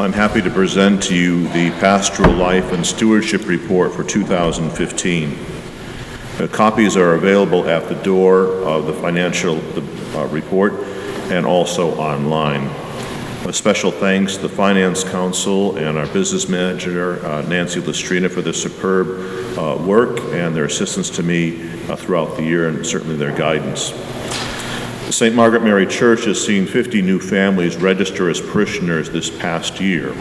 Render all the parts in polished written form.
I'm happy to present to you the Pastoral Life and Stewardship Report for 2015. Copies are available at the door of the financial report and also online. A special thanks to the Finance Council and our business manager, Nancy Lestrina, for their superb work and their assistance to me throughout the year, and certainly their guidance. St. Margaret Mary Church has seen 50 new families register as parishioners this past year.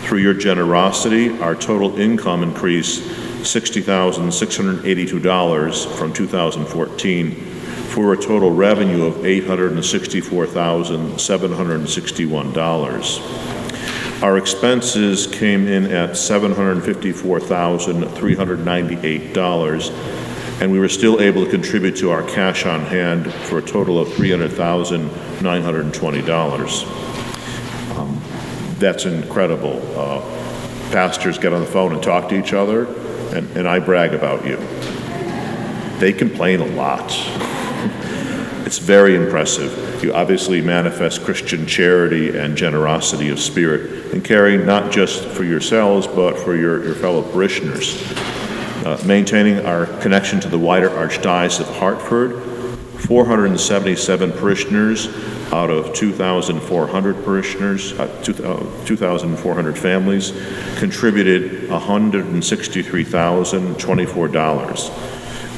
Through your generosity, our total income increased $60,682 from 2014 for a total revenue of $864,761. Our expenses came in at $754,398, and we were still able to contribute to our cash on hand for a total of $300,920. That's incredible. Pastors get on the phone and talk to each other, and I brag about you. They complain a lot. It's very impressive. You obviously manifest Christian charity and generosity of spirit and caring not just for yourselves, but for your fellow parishioners. Maintaining our connection to the wider Archdiocese of Hartford, 477 parishioners out of 2,400 parishioners, 2,400 families, contributed $163,024.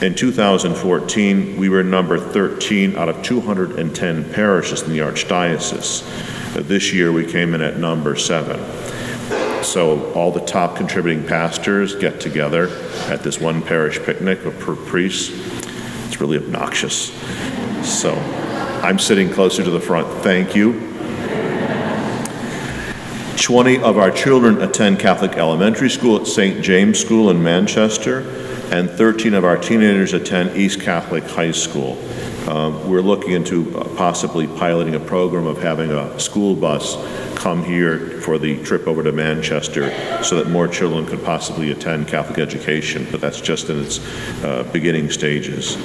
In 2014, we were number 13 out of 210 parishes in the Archdiocese. This year, we came in at number 7. So all the top contributing pastors get together at this one parish picnic per priest. It's really obnoxious. So I'm sitting closer to the front. Thank you. 20 of our children attend Catholic Elementary School at St. James School in Manchester, and 13 of our teenagers attend East Catholic High School. We're looking into possibly piloting a program of having a school bus come here for the trip over to Manchester so that more children could possibly attend Catholic education, but that's just in its beginning stages.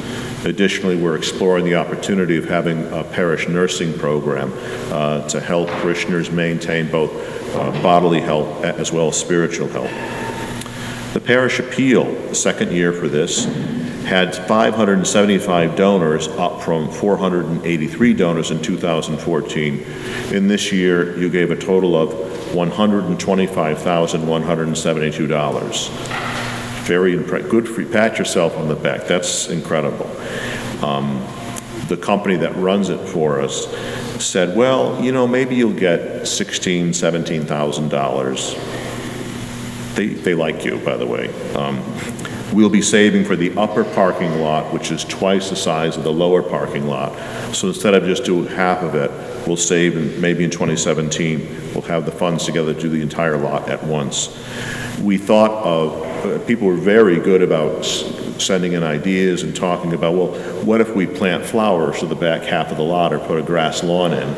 Additionally, we're exploring the opportunity of having a parish nursing program to help parishioners maintain both bodily health as well as spiritual health. The parish appeal, the second year for this, had 575 donors, up from 483 donors in 2014. In this year, you gave a total of $125,172. Very impressive. Good for you. Pat yourself on the back. That's incredible. The company that runs it for us said, well, maybe you'll get $16,000, $17,000. They like you, by the way. We'll be saving for the upper parking lot, which is twice the size of the lower parking lot. So instead of just doing half of it, we'll save, and maybe in 2017, we'll have the funds together to do the entire lot at once. We thought of, people were very good about sending in ideas and talking about, well, what if we plant flowers to the back half of the lot or put a grass lawn in?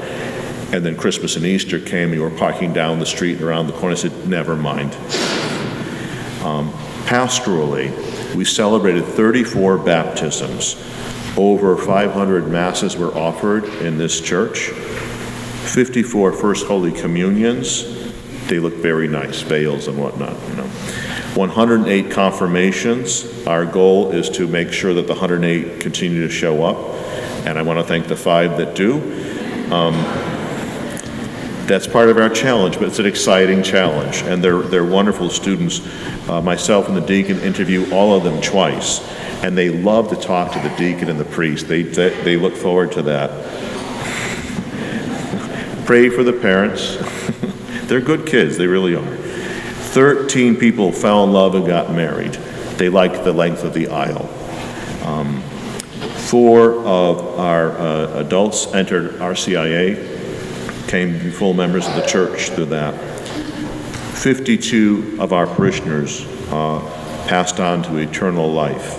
And then Christmas and Easter came, and you were parking down the street and around the corner. I said, never mind. Pastorally, we celebrated 34 baptisms. Over 500 masses were offered in this church. 54 First Holy Communions. They look very nice, veils and whatnot. 108 confirmations. Our goal is to make sure that the 108 continue to show up, and I want to thank the 5 that do. That's part of our challenge, but it's an exciting challenge, and they're wonderful students. Myself and the deacon interview all of them twice, and they love to talk to the deacon and the priest. They look forward to that. Pray for the parents. They're good kids, they really are. 13 people fell in love and got married. They liked the length of the aisle. 4 of our adults entered RCIA, became full members of the church through that. 52 of our parishioners passed on to eternal life.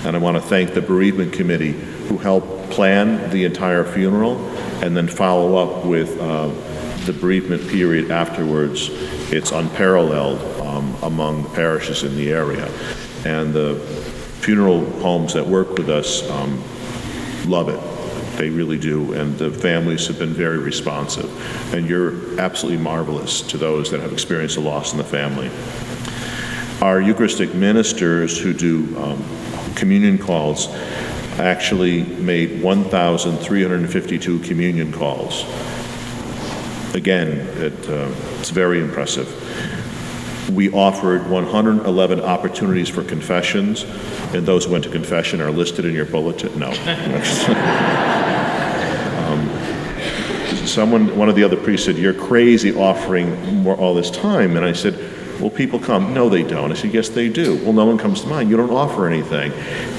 And I want to thank the bereavement committee who helped plan the entire funeral and then follow up with the bereavement period afterwards. It's unparalleled among the parishes in the area. And the funeral homes that work with us love it. They really do, and the families have been very responsive. And you're absolutely marvelous to those that have experienced a loss in the family. Our Eucharistic ministers who do communion calls actually made 1,352 communion calls. Again, it's very impressive. We offered 111 opportunities for confessions, and those who went to confession are listed in your bulletin. No. One of the other priests said, "You're crazy offering all this time." And I said, "Well, people come." "No, they don't." I said, "Yes, they do." "Well, no one comes to mind. You don't offer anything."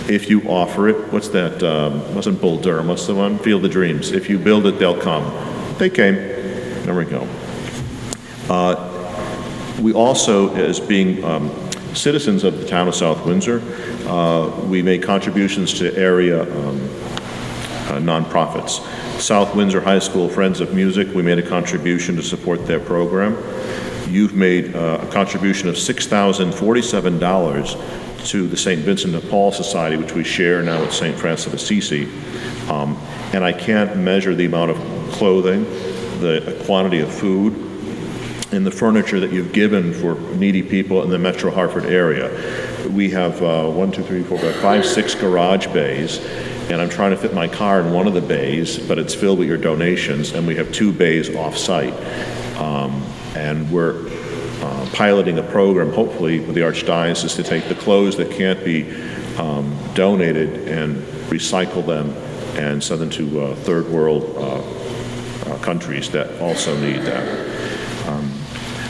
If you offer it, what's that? Wasn't Bull Durham? What's the one? Field of Dreams. If you build it, they'll come. They came. There we go. We also, as being citizens of the town of South Windsor, we made contributions to area nonprofits. South Windsor High School Friends of Music, we made a contribution to support their program. You've made a contribution of $6,047 to the St. Vincent de Paul Society, which we share now with St. Francis of Assisi. And I can't measure the amount of clothing, the quantity of food, and the furniture that you've given for needy people in the Metro Hartford area. We have 6 garage bays, and I'm trying to fit my car in one of the bays, but it's filled with your donations, and we have 2 bays off-site. And we're piloting a program, hopefully, with the Archdiocese to take the clothes that can't be donated and recycle them and send them to third world countries that also need that.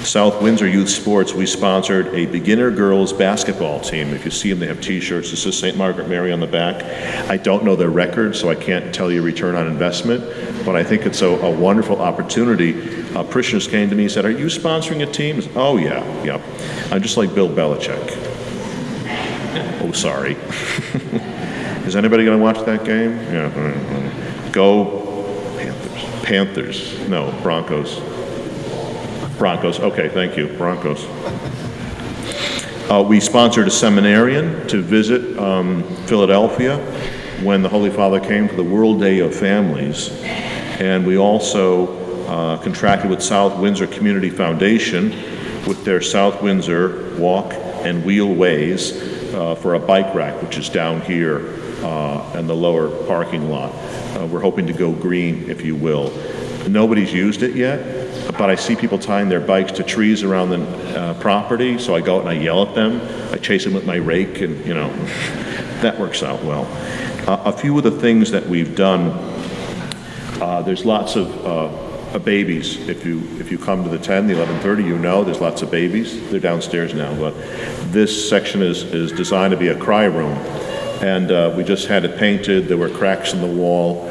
South Windsor Youth Sports, we sponsored a beginner girls basketball team. If you see them, they have T-shirts. This is St. Margaret Mary on the back. I don't know their record, so I can't tell you return on investment, but I think it's a wonderful opportunity. Parishioners came to me and said, "Are you sponsoring a team?" I said, "Oh, yeah. I'm just like Bill Belichick." Oh, sorry. Is anybody going to watch that game? Yeah. Go Panthers. No, Broncos. Okay, thank you. Broncos. We sponsored a seminarian to visit Philadelphia when the Holy Father came for the World Day of Families. And we also contracted with South Windsor Community Foundation with their South Windsor Walk and Wheel Ways for a bike rack, which is down here in the lower parking lot. We're hoping to go green, if you will. Nobody's used it yet, but I see people tying their bikes to trees around the property, so I go out and I yell at them. I chase them with my rake, and, that works out well. A few of the things that we've done, there's lots of babies. If you come to the 10, the 11:30, there's lots of babies. They're downstairs now, but this section is designed to be a cry room. And we just had it painted. There were cracks in the wall.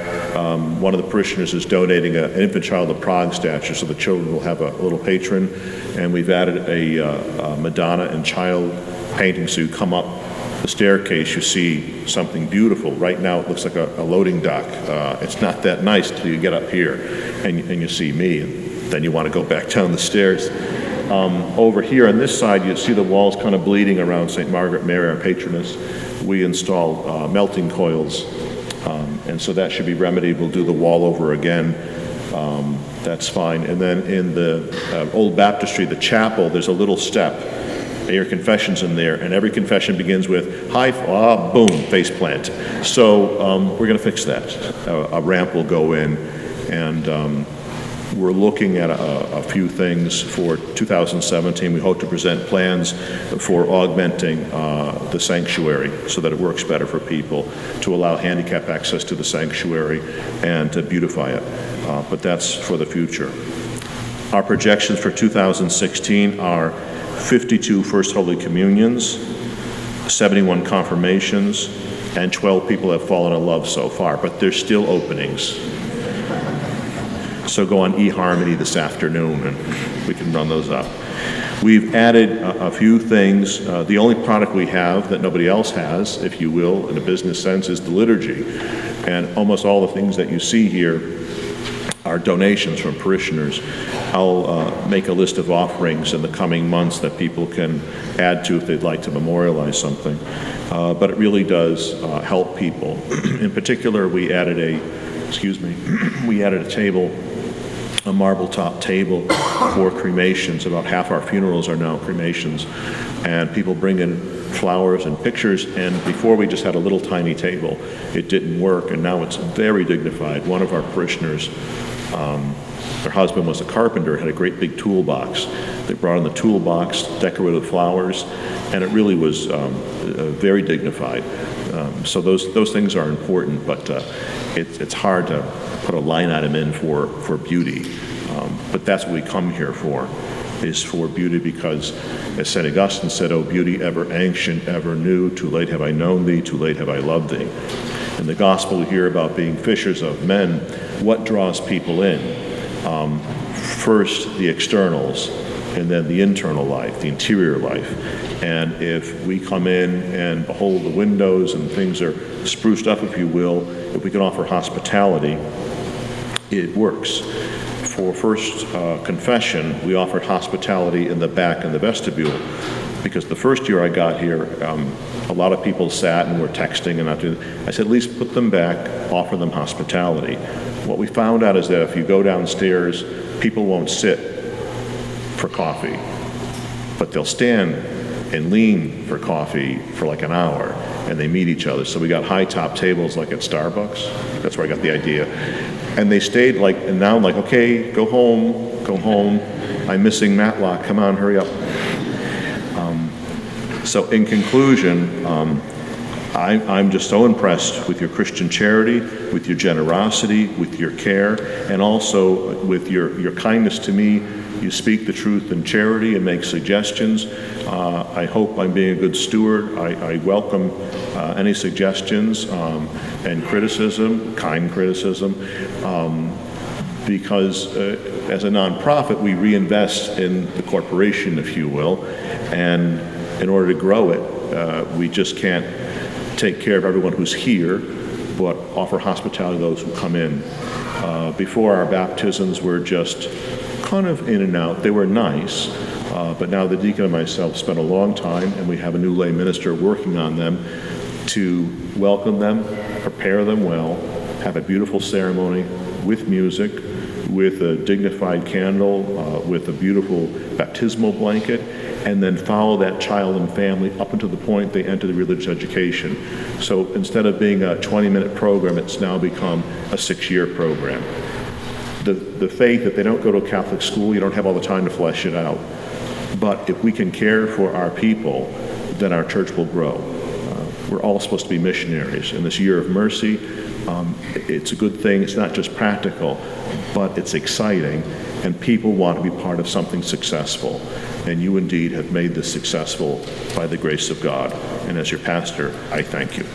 One of the parishioners is donating an infant child of Prague statue, so the children will have a little patron. And we've added a Madonna and child painting, so you come up the staircase, you see something beautiful. Right now it looks like a loading dock. It's not that nice till you get up here and you see me, and then you want to go back down the stairs. Over here on this side, you see the walls kind of bleeding around St. Margaret Mary, our patroness. We installed melting coils, and so that should be remedied. We'll do the wall over again. That's fine. And then in the Old Baptistry, the chapel, there's a little step. Your confession's in there, and every confession begins with, boom, face plant. So we're going to fix that. A ramp will go in, and we're looking at a few things for 2017. We hope to present plans for augmenting the sanctuary so that it works better for people, to allow handicap access to the sanctuary and to beautify it. But that's for the future. Our projections for 2016 are 52 First Holy Communions, 71 confirmations, and 12 people have fallen in love so far, but there's still openings. So go on eHarmony this afternoon and we can run those up. We've added a few things. The only product we have that nobody else has, if you will, in a business sense, is the liturgy. And almost all the things that you see here are donations from parishioners. I'll make a list of offerings in the coming months that people can add to if they'd like to memorialize something. But it really does help people. In particular, we added a excuse me, we added a marble top table for cremations. About half our funerals are now cremations. And people bring in flowers and pictures, and before we just had a little tiny table. It didn't work, and now it's very dignified. One of our parishioners, her husband was a carpenter, had a great big toolbox. They brought in the toolbox, decorated with flowers, and it really was very dignified. So those things are important, but it's hard to put a line item in for beauty. But that's what we come here for, is for beauty, because as St. Augustine said, "O beauty ever ancient, ever new, too late have I known thee, too late have I loved thee." In the gospel we hear about being fishers of men. What draws people in? First the externals, and then the internal life, the interior life. And if we come in and behold the windows and things are spruced up, if you will, if we can offer hospitality, it works. For first confession, we offered hospitality in the back in the vestibule, because the first year I got here, a lot of people sat and were texting and not doing. I said, at least put them back, offer them hospitality. What we found out is that if you go downstairs, people won't sit for coffee, but they'll stand and lean for coffee for like an hour, and they meet each other. So we got high top tables like at Starbucks. That's where I got the idea. And they stayed like, and now I'm like, okay, go home. I'm missing Matlock, come on, hurry up. So in conclusion, I'm just so impressed with your Christian charity, with your generosity, with your care, and also with your kindness to me. You speak the truth in charity and make suggestions. I hope I'm being a good steward. I welcome any suggestions and criticism, kind criticism, because as a nonprofit, we reinvest in the corporation, if you will, and in order to grow it, we just can't take care of everyone who's here, but offer hospitality to those who come in. Before, our baptisms were just kind of in and out. They were nice, but now the deacon and myself spent a long time, and we have a new lay minister working on them to welcome them, prepare them well, have a beautiful ceremony with music, with a dignified candle, with a beautiful baptismal blanket, and then follow that child and family up until the point they enter the religious education. So instead of being a 20-minute program, it's now become a 6-year program. The faith, if they don't go to a Catholic school, you don't have all the time to flesh it out. But if we can care for our people, then our church will grow. We're all supposed to be missionaries. In this year of mercy, it's a good thing. It's not just practical, but it's exciting, and people want to be part of something successful. And you indeed have made this successful by the grace of God. And as your pastor, I thank you.